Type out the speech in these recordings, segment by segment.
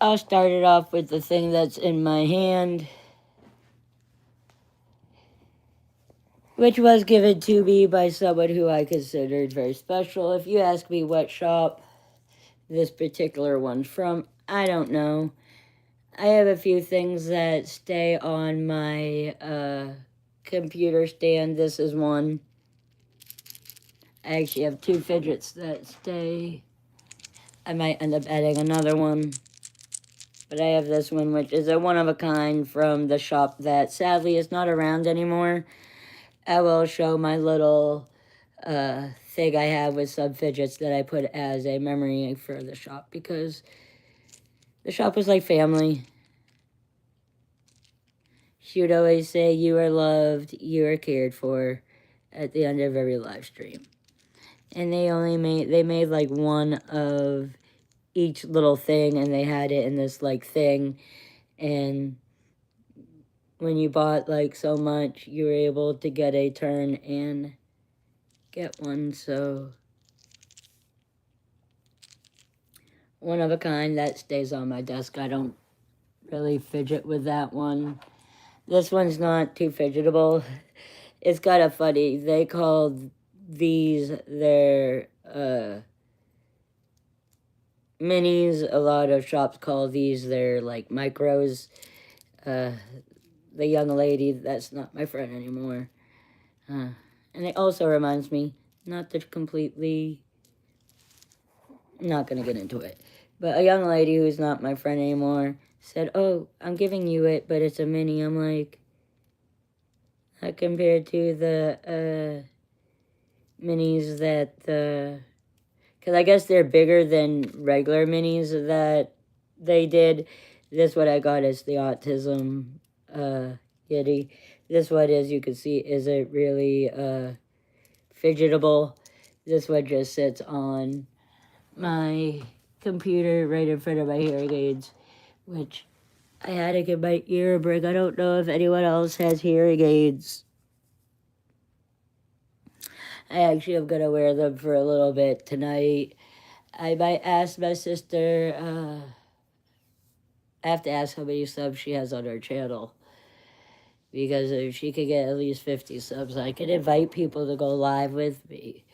I'll start it off with the thing that's in my hand, which was given to me by someone who I considered very special. If you ask me what shop this particular one's from, I don't know. I have a few things that stay on my computer stand. This is one. I actually have two fidgets that stay. I might end up adding another one. But I have this one, which is a one-of-a-kind from the shop that sadly is not around anymore. I will show my little thing I have with some fidgets that I put as a memory for the shop, because the shop was like family. She would always say, "You are loved, you are cared for," at the end of every live stream. And they made like one of each little thing, and they had it in this like thing. And when you bought like so much, you were able to get a turn and get one. So one of a kind that stays on my desk. I don't really fidget with that one. This one's not too fidgetable. It's kind of funny. They called these their minis. A lot of shops call these their like micros. The young lady that's not my friend anymore. And it also reminds me, not to completely, not going to get into it, but a young lady who's not my friend anymore said, "Oh, I'm giving you it, but it's a mini." I'm like, not compared to the minis that because I guess they're bigger than regular minis that they did. This what I got is the autism Yeti. This one, as you can see, isn't really fidgetable. This one just sits on my computer right in front of my hearing aids, which I had to get my ear a break. I don't know if anyone else has hearing aids. I actually am going to wear them for a little bit tonight. I might ask my sister, I have to ask how many subs she has on her channel. Because if she could get at least 50 subs, I could invite people to go live with me.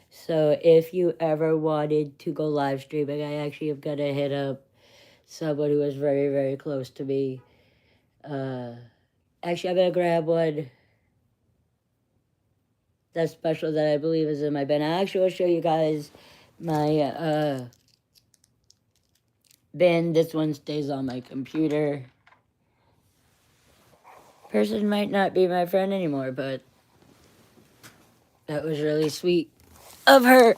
So if you ever wanted to go live streaming, I actually am going to hit up someone who is very, very close to me. Actually, I'm going to grab one that's special that I believe is in my bin. I actually will show you guys my bin. This one stays on my computer. Person might not be my friend anymore, but that was really sweet of her.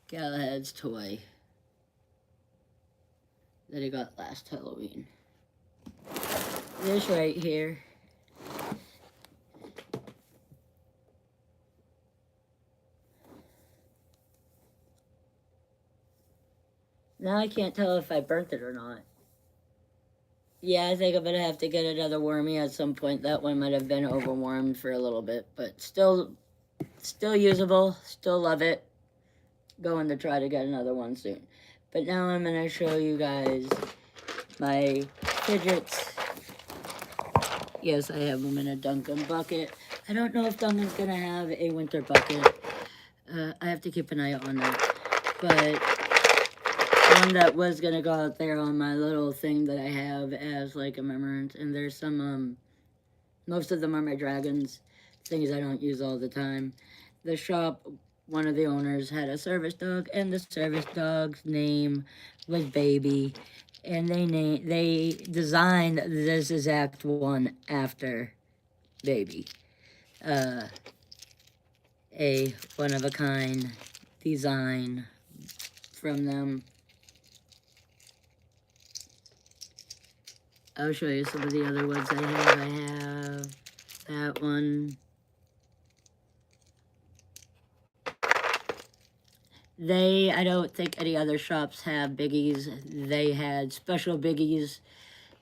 Galahad's toy that I got last Halloween. This right here. Now I can't tell if I burnt it or not. Yeah, I think I'm gonna have to get another wormy at some point. That one might have been overwarmed for a little bit, but still usable. Still love it. Going to try to get another one soon. But now I'm gonna show you guys my fidgets. Yes, I have them in a Dunkin' bucket. I don't know if Dunkin's gonna have a winter bucket. I have to keep an eye on that. But one that was gonna go out there on my little thing that I have as like a remembrance, and there's some most of them are my dragons, things I don't use all the time. The shop, one of the owners had a service dog, and the service dog's name was Baby, and they designed this exact one after Baby. A one-of-a-kind design from them. I'll show you some of the other ones I have. I have that one. I don't think any other shops have biggies. They had special biggies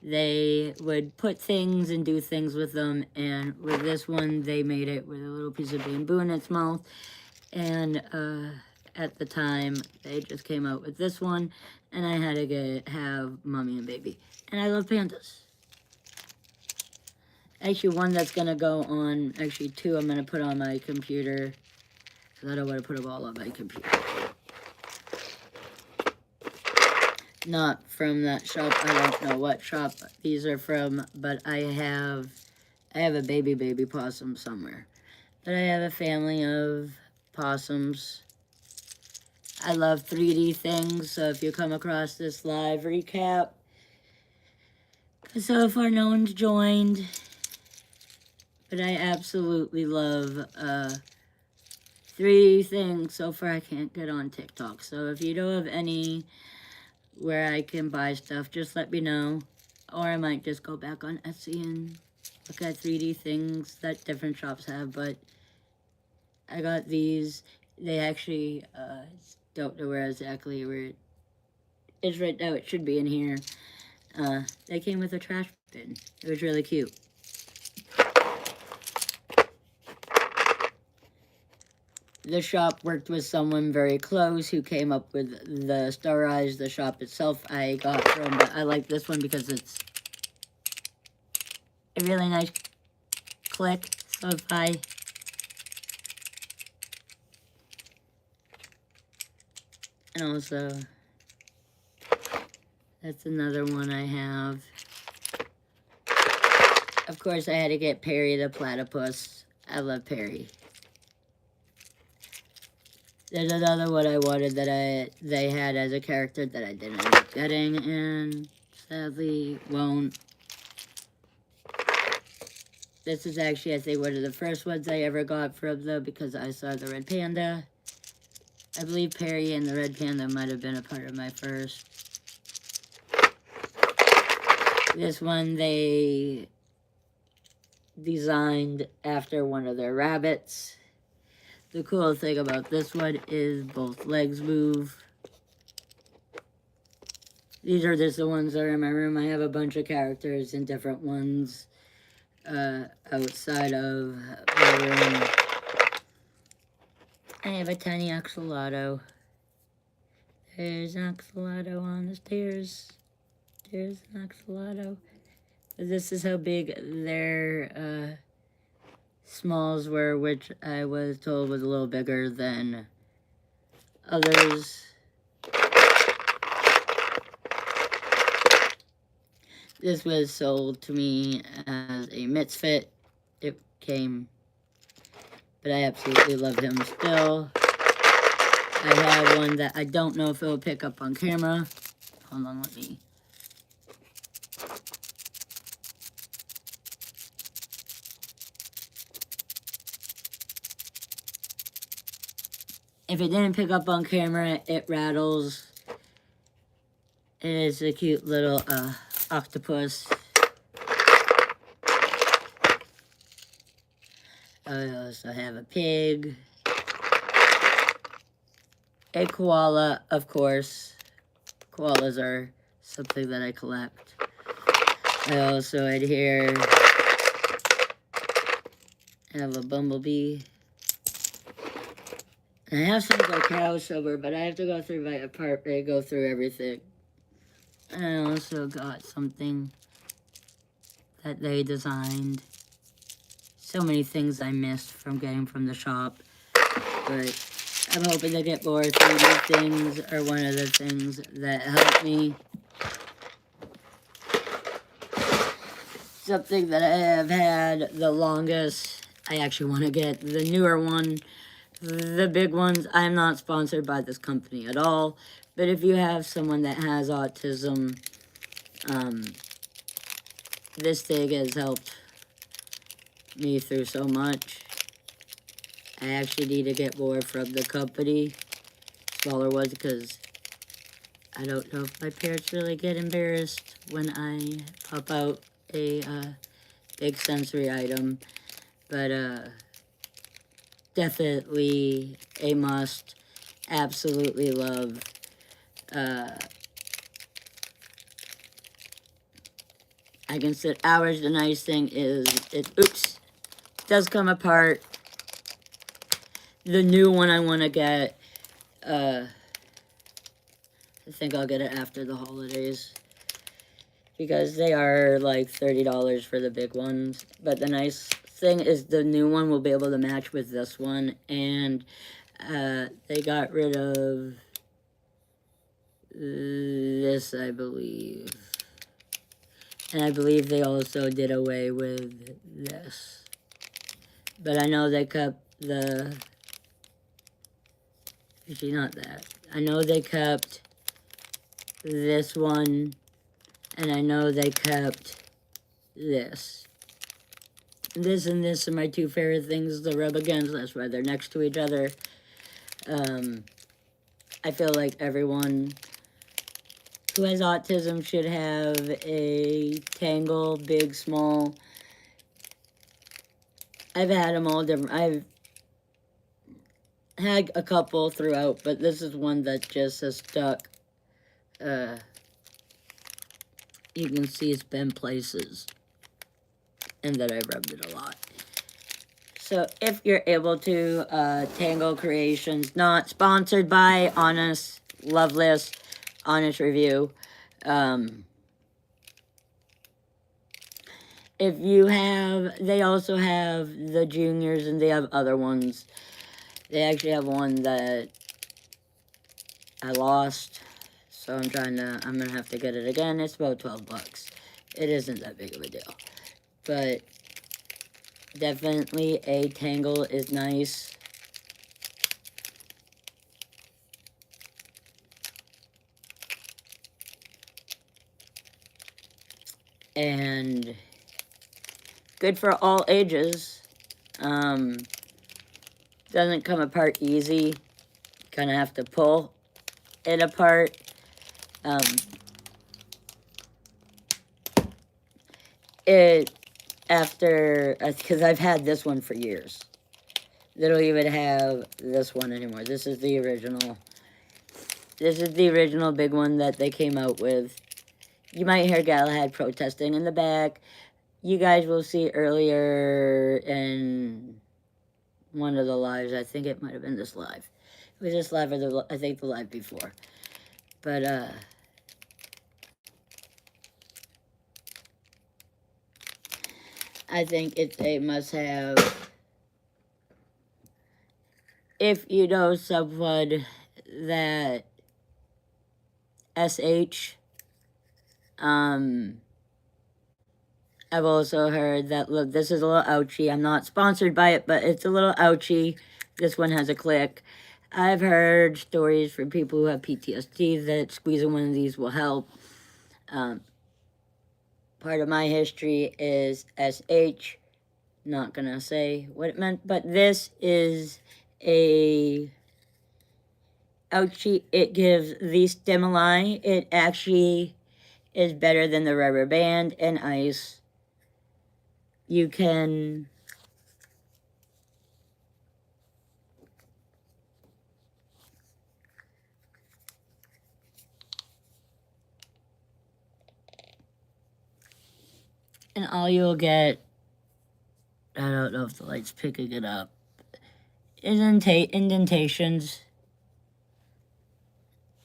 they would put things and do things with them, and with this one, they made it with a little piece of bamboo in its mouth, and at the time, they just came out with this one, and I had to have mommy and baby, and I love pandas. Actually, one that's going to go on, actually two I'm going to put on my computer, because I don't want to put them all on my computer. Not from that shop, I don't know what shop these are from, but I have a baby possum somewhere. But I have a family of possums. I love 3D things, so if you come across this live recap, so far no one's joined. But I absolutely love 3D things. So far I can't get on TikTok. So if you know of any where I can buy stuff, just let me know. Or I might just go back on Etsy and look at 3D things that different shops have. But I got these. They actually don't know where exactly where it is right now. It should be in here. They came with a trash bin. It was really cute. The shop worked with someone very close who came up with the Star Eyes. The shop itself I got from, but I like this one because it's a really nice click. So if I and also that's another one I have. Of course, I had to get Perry the platypus. I love Perry. There's another one I wanted that they had as a character that I didn't end up getting, and sadly won't. This is actually, I think, one of the first ones I ever got from them because I saw the red panda. I believe Perry and the red panda might have been a part of my first. This one they designed after one of their rabbits. The cool thing about this one is both legs move. These are just the ones that are in my room. I have a bunch of characters and different ones outside of my room. I have a tiny axolotl. There's an axolotl on the stairs. There's an axolotl. This is how big their smalls were, which I was told was a little bigger than others. This was sold to me as a misfit. It came, but I absolutely love him still. I have one that I don't know if it will pick up on camera. Hold on, let me. If it didn't pick up on camera, it rattles. It is a cute little octopus. I also have a pig. A koala, of course. Koalas are something that I collect. I also had here have a bumblebee. I have some like cows somewhere, but I have to go through my apartment and go through everything. I also got something that they designed. So many things I missed from getting from the shop, but I'm hoping to get more 3D things are one of the things that help me. Something that I have had the longest, I actually want to get the newer one. The big ones, I'm not sponsored by this company at all, but if you have someone that has autism, this thing has helped me through so much. I actually need to get more from the company, smaller ones, because I don't know if my parents really get embarrassed when I pop out a big sensory item, but definitely a must. Absolutely love I can sit hours. The nice thing is it, oops, does come apart. The new one I want to get, I think I'll get it after the holidays, because they are like $30 for the big ones. But the nice thing is the new one will be able to match with this one, and they got rid of this, I believe. And I believe they also did away with this. But I know they kept the... Actually, not that. I know they kept this one, and I know they kept this. This and this are my two favorite things to rub against. That's why they're next to each other. I feel like everyone who has autism should have a Tangle, big, small. I've had them all different. I've had a couple throughout, but this is one that just has stuck. You can see it's been places, and that I rubbed it a lot. So if you're able to, Tangle Creations, not sponsored by, Honest, Loveless, Honest Review. If you have, they also have the juniors, and they have other ones. They actually have one that I lost, so I'm gonna have to get it again. It's about 12 bucks. It isn't that big of a deal, but definitely a Tangle is nice. And good for all ages. Doesn't come apart easy. Kind of have to pull it apart. Because I've had this one for years. They don't even have this one anymore. This is the original. This is the original big one that they came out with. You might hear Galahad protesting in the back. You guys will see earlier in one of the lives. I think it might have been this live. It was this live or I think the live before. But, I think it's a must-have. If you know someone that SH, I've also heard that, look, this is a little ouchy. I'm not sponsored by it, but it's a little ouchy. This one has a click. I've heard stories from people who have PTSD that squeezing one of these will help. Part of my history is SH. Not gonna say what it meant, but this is a ouchie. It gives the stimuli. It actually is better than the rubber band and ice. You can and all you'll get, I don't know if the light's picking it up, is indentations.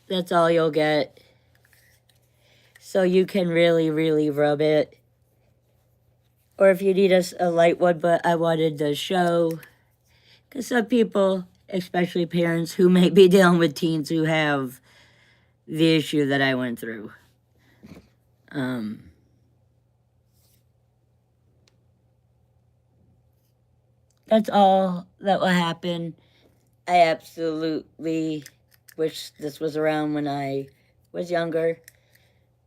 That's all you'll get. So you can really, really rub it. Or if you need a light one, but I wanted to show, because some people, especially parents who may be dealing with teens who have the issue that I went through. That's all that will happen. I absolutely wish this was around when I was younger,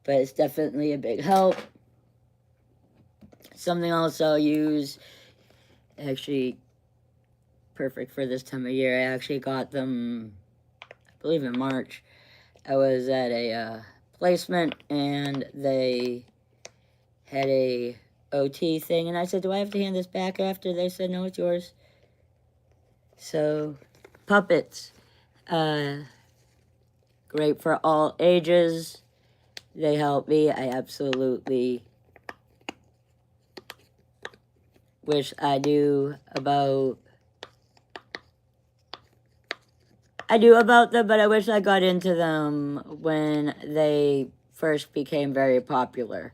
but it's definitely a big help. Something else I'll use, actually perfect for this time of year. I actually got them, I believe in March. I was at a placement, and they had a OT thing, and I said, do I have to hand this back after? They said, no, it's yours. So, puppets. Great for all ages. They help me. I absolutely which I do about them, but I wish I got into them when they first became very popular.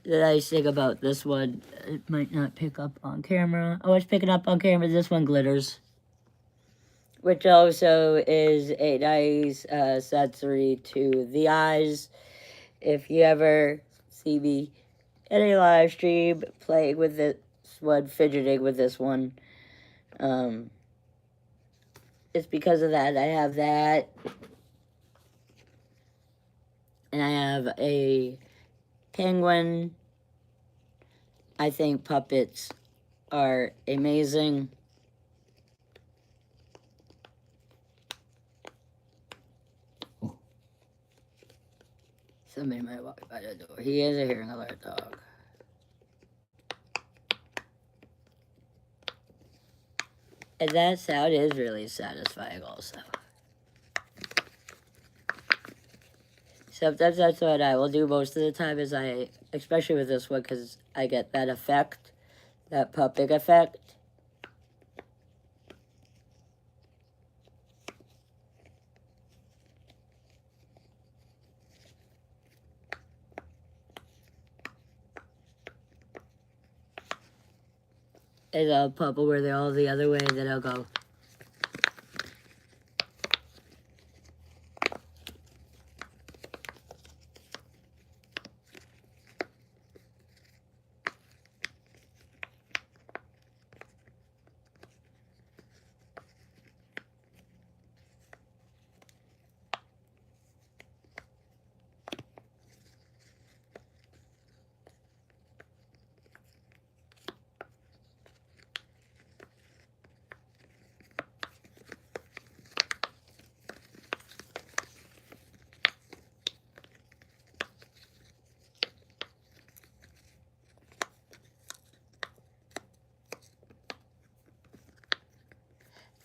The nice thing about this one, it might not pick up on camera. Oh, it's picking up on camera. This one glitters, which also is a nice sensory to the eyes. If you ever see me in a live stream playing with this one, fidgeting with this one, it's because of that. I have that. And I have a penguin. I think puppets are amazing. Somebody might walk by the door. He is a hearing alert dog. And that sound is really satisfying also. Sometimes that's what I will do most of the time is especially with this one, because I get that effect, that pupping effect. And I'll pop where they're all the other way, then I'll go.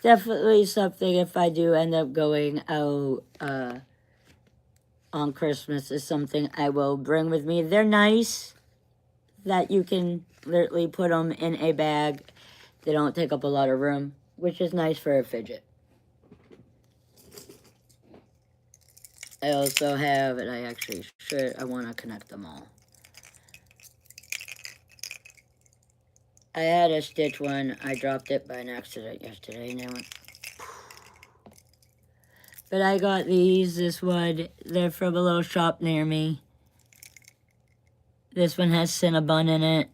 Definitely something, if I do end up going out on Christmas, is something I will bring with me. They're nice that you can literally put them in a bag. They don't take up a lot of room, which is nice for a fidget. I also have, and I actually I want to connect them all. I had a Stitch one. I dropped it by an accident yesterday, and I went. But I got these. This one, they're from a little shop near me. This one has Cinnabon in it.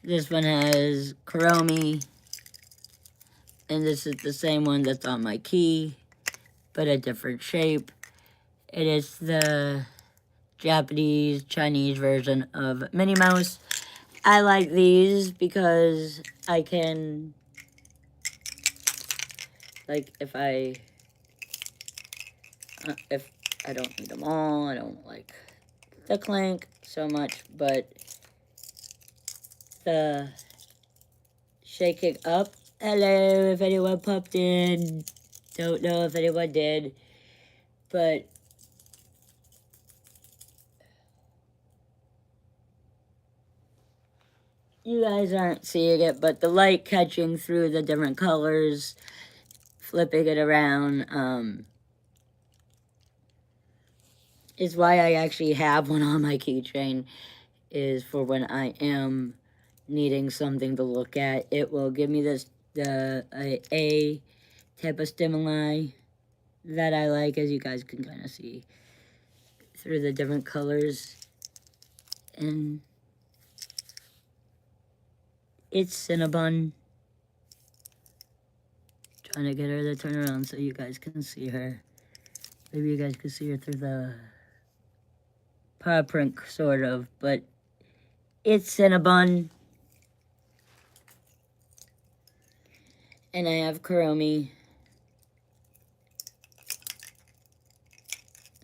This one has Kuromi. And this is the same one that's on my key, but a different shape. It is the Japanese, Chinese version of Minnie Mouse. I like these because I can, like, if I don't need them all, I don't like the clank so much, but the shaking up. Hello, if anyone popped in. Don't know if anyone did, but you guys aren't seeing it, but the light catching through the different colors, flipping it around, is why I actually have one on my keychain, is for when I am needing something to look at. It will give me a type of stimuli that I like, as you guys can kind of see through the different colors. And it's Cinnabon. Trying to get her to turn around so you guys can see her. Maybe you guys can see her through the paw print, sort of, but it's Cinnabon. And I have Kuromi.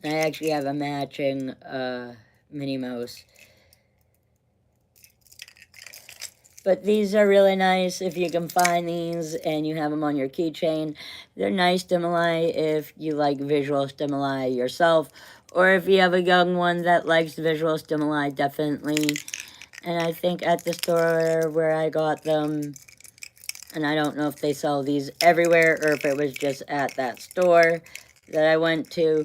I actually have a matching Minnie Mouse. But these are really nice if you can find these and you have them on your keychain. They're nice stimuli if you like visual stimuli yourself, or if you have a young one that likes visual stimuli, definitely And I think at the store where I got them, and I don't know if they sell these everywhere or if it was just at that store that I went to,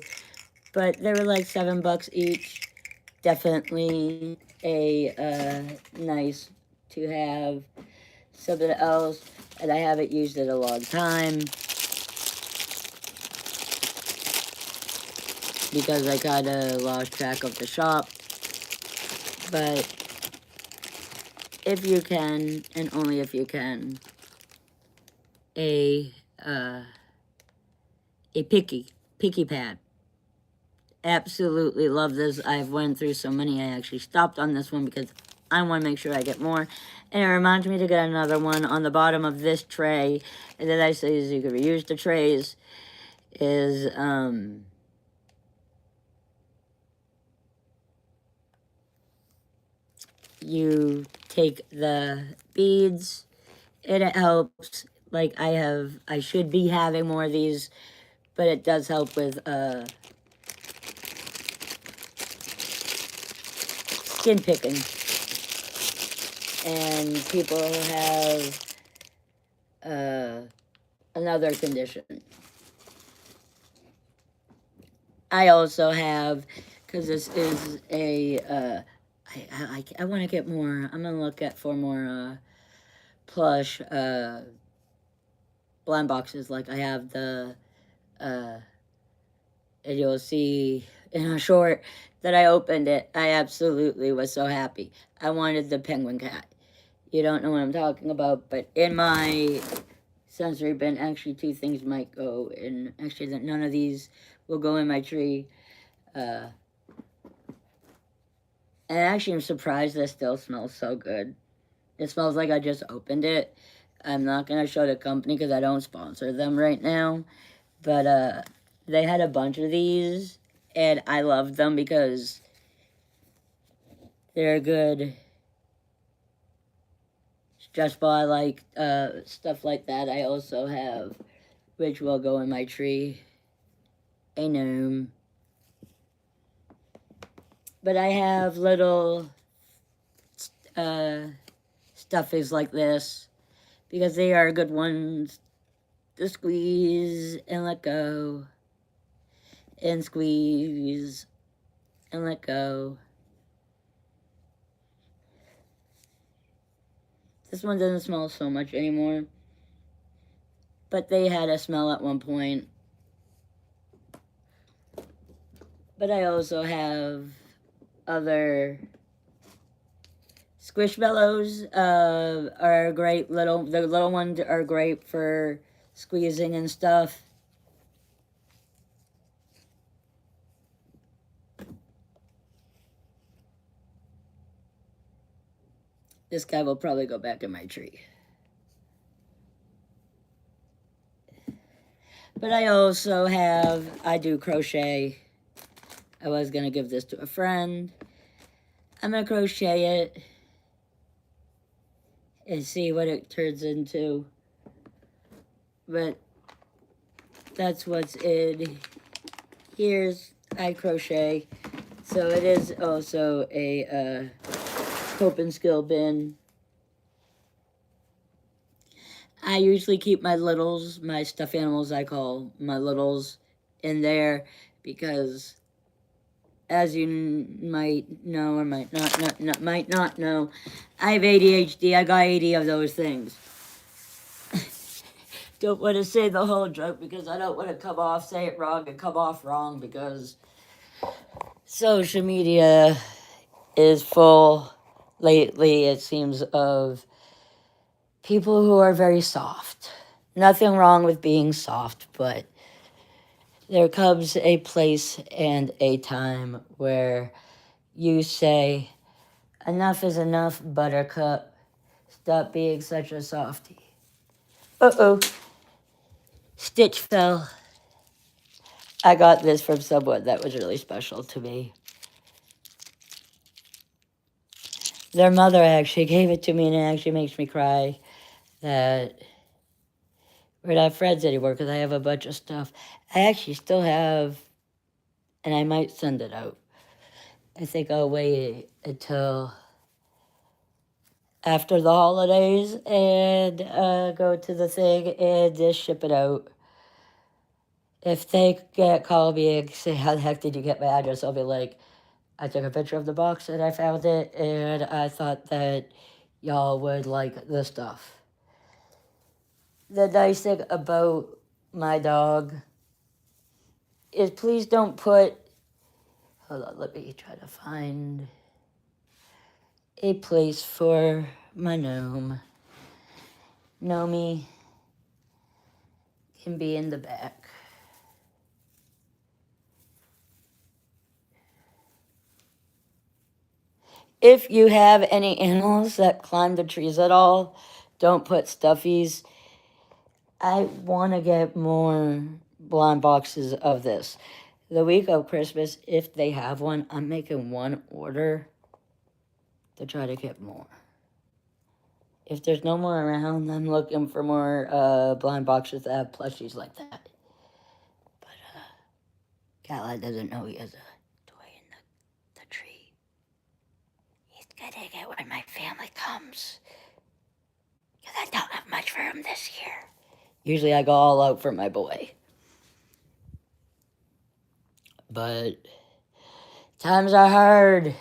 but they were like $7 each. Definitely a nice to have something else, and I haven't used it a long time because I kind of lost track of the shop. But if you can, and only if you can, a picky pad. Absolutely love this. I've went through so many. I actually stopped on this one because I want to make sure I get more. And it reminds me to get another one on the bottom of this tray. And then I say is you can reuse the trays. Is you take the beads and it helps. Like I should be having more of these, but it does help with skin picking. And people have another condition. I also have, because this is a, I want to get more, I'm going to look at for more plush blind boxes. Like I have the, and you'll see in a short that I opened it. I absolutely was so happy. I wanted the penguin cat. You don't know what I'm talking about, but in my sensory bin, actually 2 things might go in. Actually, none of these will go in my tree. And actually, I'm surprised this still smells so good. It smells like I just opened it. I'm not going to show the company because I don't sponsor them right now. But they had a bunch of these, and I loved them because they're good. Just by like stuff like that. I also have, which will go in my tree, a gnome. But I have little stuffies like this because they are good ones to squeeze and let go, and squeeze and let go. This one doesn't smell so much anymore, but they had a smell at one point. But I also have other Squishmallows are great. The little ones are great for squeezing and stuff. This guy will probably go back in my tree. But I also have, I do crochet. I was going to give this to a friend. I'm going to crochet it and see what it turns into. But that's what's in. Here's, I crochet. So it is also a Hope and Skill bin. I usually keep my littles, my stuffed animals I call my littles, in there because, as you might know or might not know, I have ADHD. I got 80 of those things. Don't want to say the whole joke because I don't want to come off, say it wrong, and come off wrong because social media is full lately, it seems, of people who are very soft. Nothing wrong with being soft, but there comes a place and a time where you say, enough is enough, buttercup. Stop being such a softie. Uh-oh. Stitch fell. I got this from someone that was really special to me. Their mother actually gave it to me, and it actually makes me cry that we're not friends anymore because I have a bunch of stuff. I actually still have, and I might send it out. I think I'll wait until after the holidays and go to the thing and just ship it out. If they call me and say, how the heck did you get my address? I'll be like, I took a picture of the box and I found it, and I thought that y'all would like the stuff. The nice thing about my dog is please don't put, hold on, let me try to find a place for my gnome. Gnomie can be in the back. If you have any animals that climb the trees at all, don't put stuffies. I want to get more blind boxes of this. The week of Christmas, if they have one, I'm making one order to try to get more. If there's no more around, I'm looking for more blind boxes that have plushies like that. But Cadillac doesn't know he has a toy in the tree. He's gonna get when my family comes. Because I don't have much for him this year. Usually I go all out for my boy. But times are hard.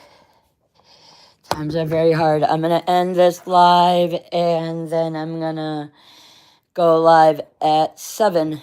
Times are very hard. I'm going to end this live and then I'm going to go live at 7.